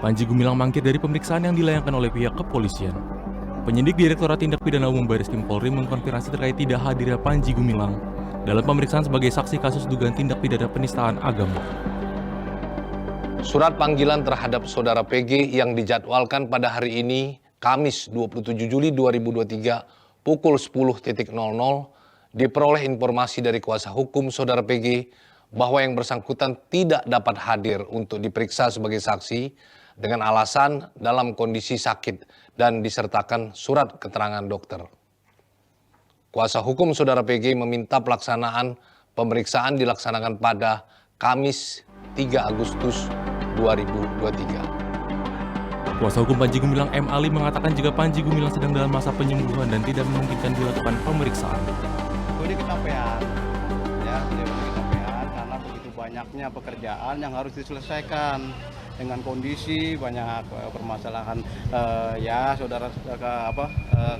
Panji Gumilang mangkir dari pemeriksaan yang dilayangkan oleh pihak kepolisian. Penyidik Direktorat Tindak Pidana Umum Bareskrim Polri mengkonfirmasi terkait tidak hadirnya Panji Gumilang dalam pemeriksaan sebagai saksi kasus dugaan tindak pidana penistaan agama. Surat panggilan terhadap Saudara PG yang dijadwalkan pada hari ini, Kamis 27 Juli 2023 pukul 10.00, diperoleh informasi dari kuasa hukum Saudara PG bahwa yang bersangkutan tidak dapat hadir untuk diperiksa sebagai saksi dengan alasan dalam kondisi sakit dan disertakan surat keterangan dokter. Kuasa hukum Saudara PG meminta pelaksanaan pemeriksaan dilaksanakan pada Kamis 3 Agustus 2023. Kuasa hukum Panji Gumilang M. Ali mengatakan jika Panji Gumilang sedang dalam masa penyembuhan dan tidak memungkinkan dilakukan pemeriksaan. Ini kecapean, ya, beliau ini kecapean karena begitu banyaknya pekerjaan yang harus diselesaikan dengan kondisi banyak permasalahan. Ya, saudara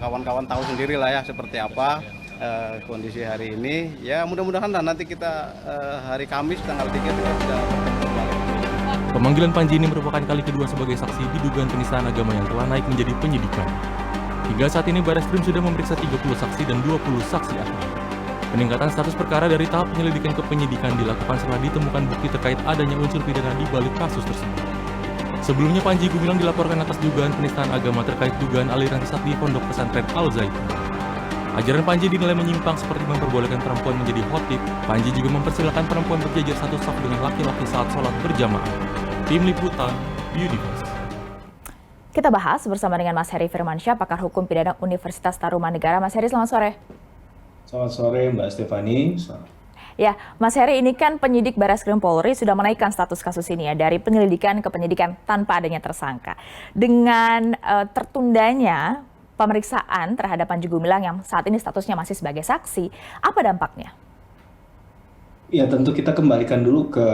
kawan-kawan tahu sendiri lah ya seperti apa kondisi hari ini. Ya, mudah-mudahan nanti kita hari Kamis tanggal 3 kita bisa kembali. Pemanggilan Panji ini merupakan kali kedua sebagai saksi di dugaan penistaan agama yang telah naik menjadi penyidikan. Hingga saat ini Bareskrim sudah memeriksa 30 saksi dan 20 saksi ahli. Peningkatan status perkara dari tahap penyelidikan ke penyidikan dilakukan setelah ditemukan bukti terkait adanya unsur pidana di balik kasus tersebut. Sebelumnya Panji Gumilang dilaporkan atas dugaan penistaan agama terkait dugaan aliran sesat di Pondok Pesantren Al Zaitun. Ajaran Panji dinilai menyimpang seperti memperbolehkan perempuan menjadi khotib. Panji juga mempersilahkan perempuan berjajar satu saf dengan laki-laki saat sholat berjamaah. Tim Liputan, Universe. Kita bahas bersama dengan Mas Heri Firmansyah, pakar hukum pidana Universitas Tarumanegara. Mas Heri, selamat sore. Selamat sore Mbak Stefani. Ya, Mas Heri, ini kan penyidik Bareskrim Polri sudah menaikkan status kasus ini ya dari penyelidikan ke penyidikan tanpa adanya tersangka. Dengan tertundanya pemeriksaan terhadap Panji Gumilang yang saat ini statusnya masih sebagai saksi, apa dampaknya? Ya, tentu kita kembalikan dulu ke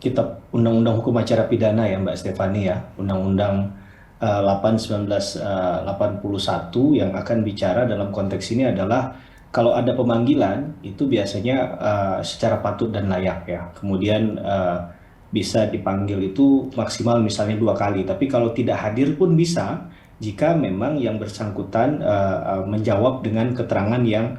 Kitab Undang-Undang Hukum Acara Pidana ya Mbak Stefani ya, Undang-Undang 8/1981 yang akan bicara dalam konteks ini adalah kalau ada pemanggilan itu biasanya secara patut dan layak ya. Kemudian bisa dipanggil itu maksimal misalnya 2 kali. Tapi kalau tidak hadir pun bisa jika memang yang bersangkutan menjawab dengan keterangan yang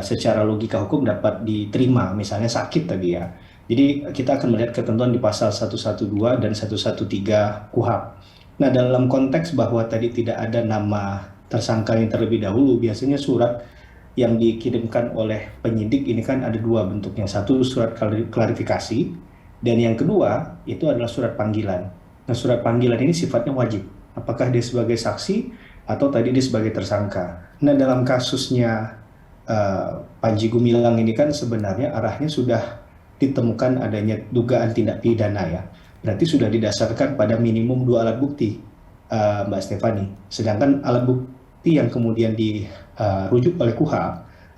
secara logika hukum dapat diterima, misalnya sakit tadi ya. Jadi kita akan melihat ketentuan di pasal 112 dan 113 KUHP. Nah, dalam konteks bahwa tadi tidak ada nama tersangka yang terlebih dahulu, biasanya surat yang dikirimkan oleh penyidik ini kan ada 2 bentuk. Yang satu surat klarifikasi, dan yang kedua itu adalah surat panggilan. Nah, surat panggilan ini sifatnya wajib. Apakah dia sebagai saksi atau tadi dia sebagai tersangka. Nah, dalam kasusnya Panji Gumilang ini kan sebenarnya arahnya sudah ditemukan adanya dugaan tindak pidana ya. Berarti sudah didasarkan pada minimum 2 alat bukti, Mbak Stefani. Sedangkan alat bukti yang kemudian dirujuk oleh KUHP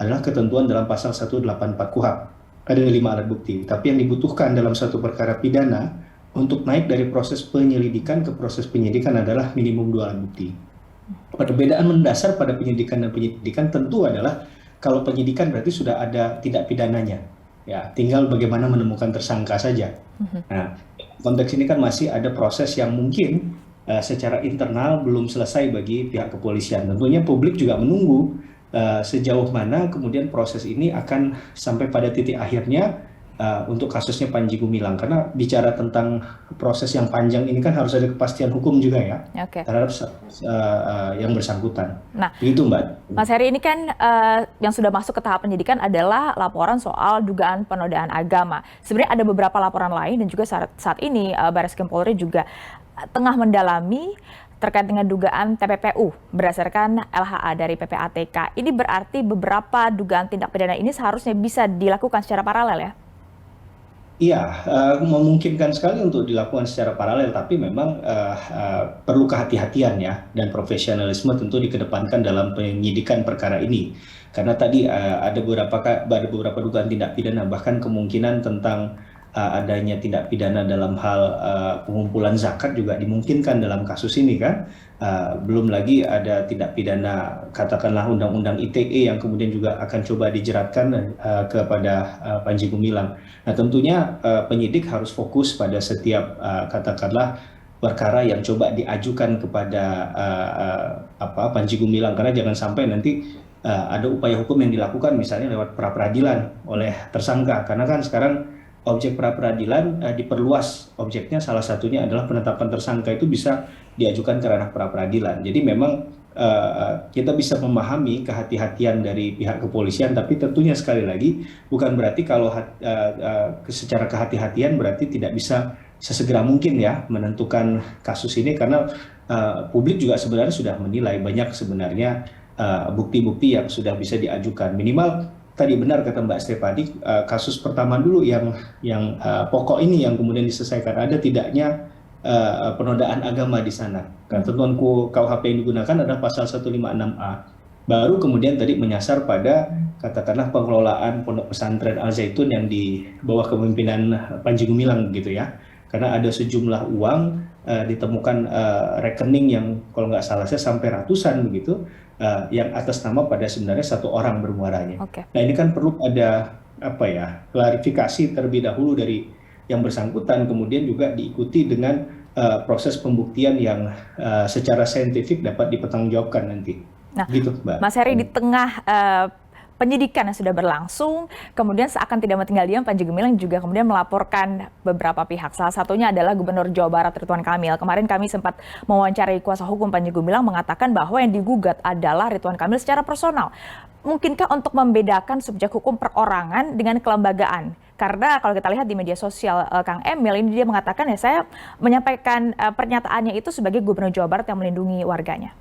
adalah ketentuan dalam pasal 184 KUHP. Ada 5 alat bukti, tapi yang dibutuhkan dalam satu perkara pidana untuk naik dari proses penyelidikan ke proses penyidikan adalah minimum 2 alat bukti. Perbedaan mendasar pada penyidikan dan penyidikan tentu adalah kalau penyidikan berarti sudah ada tindak pidananya, ya tinggal bagaimana menemukan tersangka saja. Nah, konteks ini kan masih ada proses yang mungkin secara internal belum selesai bagi pihak kepolisian. Tentunya publik juga menunggu sejauh mana kemudian proses ini akan sampai pada titik akhirnya untuk kasusnya Panji Gumilang, karena bicara tentang proses yang panjang ini kan harus ada kepastian hukum juga ya terhadap yang bersangkutan. Nah, begitu Mbak. Mas Heri, ini kan yang sudah masuk ke tahap penyidikan adalah laporan soal dugaan penodaan agama. Sebenarnya ada beberapa laporan lain dan juga saat ini Bareskrim Polri juga tengah mendalami terkait dengan dugaan TPPU berdasarkan LHA dari PPATK. Ini berarti beberapa dugaan tindak pidana ini seharusnya bisa dilakukan secara paralel ya? Iya, memungkinkan sekali untuk dilakukan secara paralel, tapi memang perlu kehati-hatian ya, dan profesionalisme tentu dikedepankan dalam penyidikan perkara ini. Karena tadi ada beberapa dugaan tindak pidana, bahkan kemungkinan tentang adanya tindak pidana dalam hal pengumpulan zakat juga dimungkinkan dalam kasus ini kan. Belum lagi ada tindak pidana katakanlah undang-undang ITE yang kemudian juga akan coba dijeratkan kepada Panji Gumilang. Nah, tentunya penyidik harus fokus pada setiap katakanlah perkara yang coba diajukan kepada Panji Gumilang, karena jangan sampai nanti ada upaya hukum yang dilakukan misalnya lewat pra peradilan oleh tersangka, karena kan sekarang objek pra peradilan diperluas objeknya, salah satunya adalah penetapan tersangka itu bisa diajukan ke ranah pra peradilan. Jadi memang kita bisa memahami kehati-hatian dari pihak kepolisian, tapi tentunya sekali lagi bukan berarti kalau secara kehati-hatian berarti tidak bisa sesegera mungkin ya menentukan kasus ini, karena publik juga sebenarnya sudah menilai banyak sebenarnya bukti-bukti yang sudah bisa diajukan. Minimal tadi benar kata Mbak Stefani, kasus pertama dulu yang pokok ini yang kemudian diselesaikan, ada tidaknya penodaan agama di sana. Ketentuan KUHP yang digunakan adalah pasal 156A. Baru kemudian tadi menyasar pada katakanlah pengelolaan pondok pesantren Al Zaitun yang di bawah kepemimpinan Panji Gumilang gitu ya. Karena ada sejumlah uang ditemukan rekening yang kalau nggak salah saya sampai ratusan begitu, yang atas nama pada sebenarnya satu orang bermuaranya. Nah ini kan perlu ada klarifikasi terlebih dahulu dari yang bersangkutan, kemudian juga diikuti dengan proses pembuktian yang secara saintifik dapat dipertanggungjawabkan nanti. Nah, gitu, Mbak. Mas Heri, di tengah penyidikan yang sudah berlangsung, kemudian seakan tidak tinggal diam, Panji Gumilang juga kemudian melaporkan beberapa pihak. Salah satunya adalah Gubernur Jawa Barat Ridwan Kamil. Kemarin kami sempat mewawancarai kuasa hukum Panji Gumilang mengatakan bahwa yang digugat adalah Ridwan Kamil secara personal. Mungkinkah untuk membedakan subjek hukum perorangan dengan kelembagaan? Karena kalau kita lihat di media sosial Kang Emil ini dia mengatakan ya saya menyampaikan pernyataannya itu sebagai Gubernur Jawa Barat yang melindungi warganya.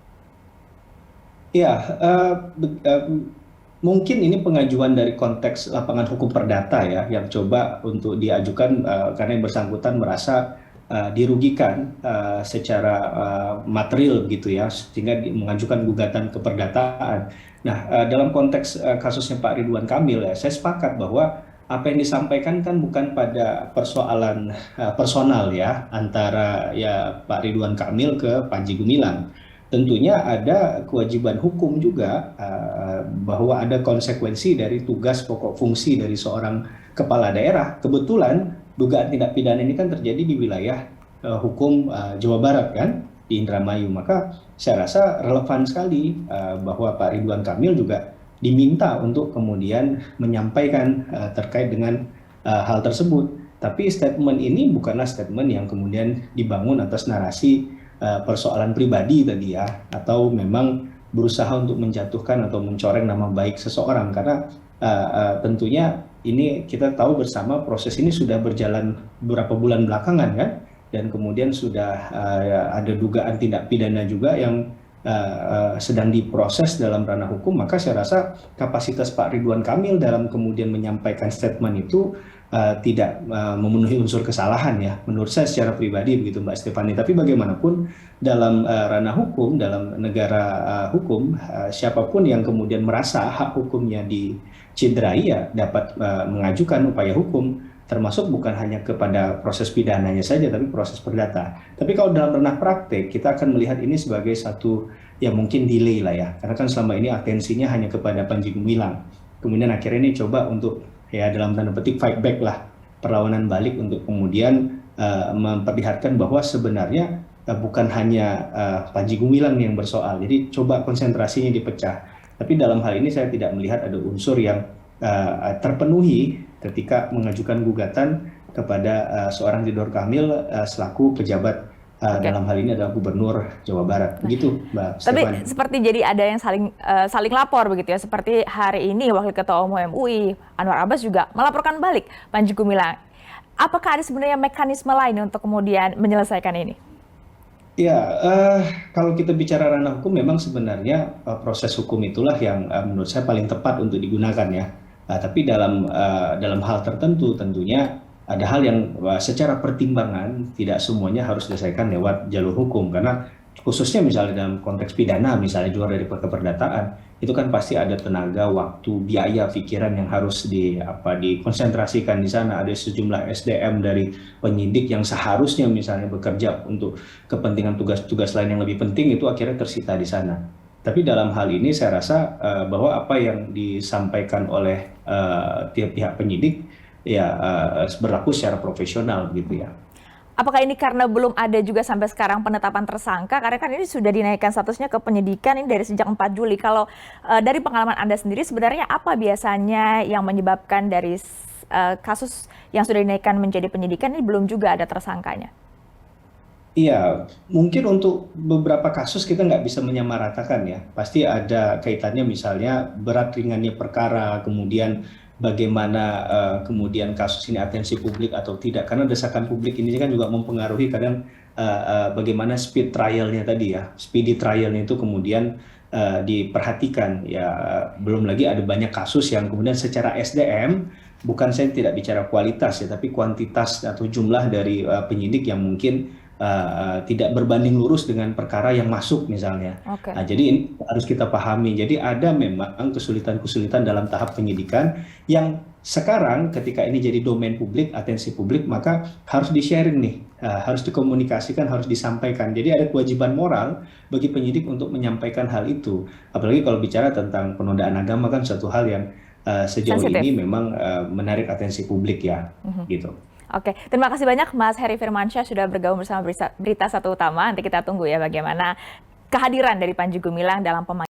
Ya, mungkin ini pengajuan dari konteks lapangan hukum perdata ya, yang coba untuk diajukan karena yang bersangkutan merasa dirugikan secara material gitu ya, sehingga mengajukan gugatan keperdataan. Nah, dalam konteks kasusnya Pak Ridwan Kamil ya, saya sepakat bahwa apa yang disampaikan kan bukan pada persoalan personal ya antara ya Pak Ridwan Kamil ke Panji Gumilang. Tentunya ada kewajiban hukum juga bahwa ada konsekuensi dari tugas pokok fungsi dari seorang kepala daerah. Kebetulan dugaan tindak pidana ini kan terjadi di wilayah hukum Jawa Barat kan, di Indramayu. Maka saya rasa relevan sekali bahwa Pak Ridwan Kamil juga diminta untuk kemudian menyampaikan terkait dengan hal tersebut. Tapi statement ini bukanlah statement yang kemudian dibangun atas narasi persoalan pribadi tadi ya, atau memang berusaha untuk menjatuhkan atau mencoreng nama baik seseorang, karena tentunya ini kita tahu bersama proses ini sudah berjalan beberapa bulan belakangan kan, dan kemudian sudah ada dugaan tindak pidana juga yang sedang diproses dalam ranah hukum. Maka saya rasa kapasitas Pak Ridwan Kamil dalam kemudian menyampaikan statement itu tidak memenuhi unsur kesalahan ya, menurut saya secara pribadi begitu Mbak Stefani. Tapi bagaimanapun dalam ranah hukum, dalam negara hukum, siapapun yang kemudian merasa hak hukumnya dicederai ya dapat mengajukan upaya hukum, termasuk bukan hanya kepada proses pidananya saja, tapi proses perdata. Tapi kalau dalam ranah praktek, kita akan melihat ini sebagai satu yang mungkin delay lah ya, karena kan selama ini atensinya hanya kepada Panji Gumilang. Kemudian akhirnya ini coba untuk ya dalam tanda petik fight back lah, perlawanan balik untuk kemudian memperlihatkan bahwa sebenarnya bukan hanya Panji Gumilang yang bersoal, jadi coba konsentrasinya dipecah. Tapi dalam hal ini saya tidak melihat ada unsur yang terpenuhi ketika mengajukan gugatan kepada seorang Ridwan Kamil selaku pejabat dalam hal ini adalah Gubernur Jawa Barat. Begitu Mbak Tapi Stefani. seperti jadi ada yang saling lapor begitu ya. Seperti hari ini Wakil Ketua Umum MUI Anwar Abbas juga melaporkan balik Panji Gumilang. Apakah ada sebenarnya mekanisme lain untuk kemudian menyelesaikan ini? Ya, kalau kita bicara ranah hukum, memang sebenarnya proses hukum itulah yang menurut saya paling tepat untuk digunakan ya. Tapi dalam hal tertentu tentunya ada hal yang secara pertimbangan tidak semuanya harus diselesaikan lewat jalur hukum, karena khususnya misalnya dalam konteks pidana, misalnya juga dari keperdataan, itu kan pasti ada tenaga, waktu, biaya, pikiran yang harus dikonsentrasikan di sana. Ada sejumlah SDM dari penyidik yang seharusnya misalnya bekerja untuk kepentingan tugas-tugas lain yang lebih penting, itu akhirnya tersita di sana. Tapi dalam hal ini saya rasa bahwa apa yang disampaikan oleh pihak penyidik ya berlaku secara profesional gitu ya. Apakah ini karena belum ada juga sampai sekarang penetapan tersangka? Karena kan ini sudah dinaikkan statusnya ke penyidikan ini dari sejak 4 Juli. Kalau dari pengalaman Anda sendiri sebenarnya apa biasanya yang menyebabkan dari kasus yang sudah dinaikkan menjadi penyidikan ini belum juga ada tersangkanya? Iya, mungkin untuk beberapa kasus kita nggak bisa menyamaratakan ya. Pasti ada kaitannya misalnya berat ringannya perkara, kemudian bagaimana kemudian kasus ini atensi publik atau tidak. Karena desakan publik ini kan juga mempengaruhi kadang bagaimana speed trial-nya tadi ya. Speedy trial-nya itu kemudian diperhatikan ya. Belum lagi ada banyak kasus yang kemudian secara SDM, bukan saya tidak bicara kualitas ya, tapi kuantitas atau jumlah dari penyidik yang mungkin tidak berbanding lurus dengan perkara yang masuk misalnya. Oke. Nah, jadi ini harus kita pahami. Jadi ada memang kesulitan-kesulitan dalam tahap penyidikan yang sekarang ketika ini jadi domain publik, atensi publik, maka harus di-sharing nih, harus dikomunikasikan, harus disampaikan. Jadi ada kewajiban moral bagi penyidik untuk menyampaikan hal itu. Apalagi kalau bicara tentang penodaan agama kan suatu hal yang sejauh Sensitif. ini memang menarik atensi publik ya, gitu. Oke, terima kasih banyak Mas Heri Firmansyah sudah bergabung bersama Berita Satu Utama. Nanti kita tunggu ya bagaimana kehadiran dari Panji Gumilang dalam pemanggilan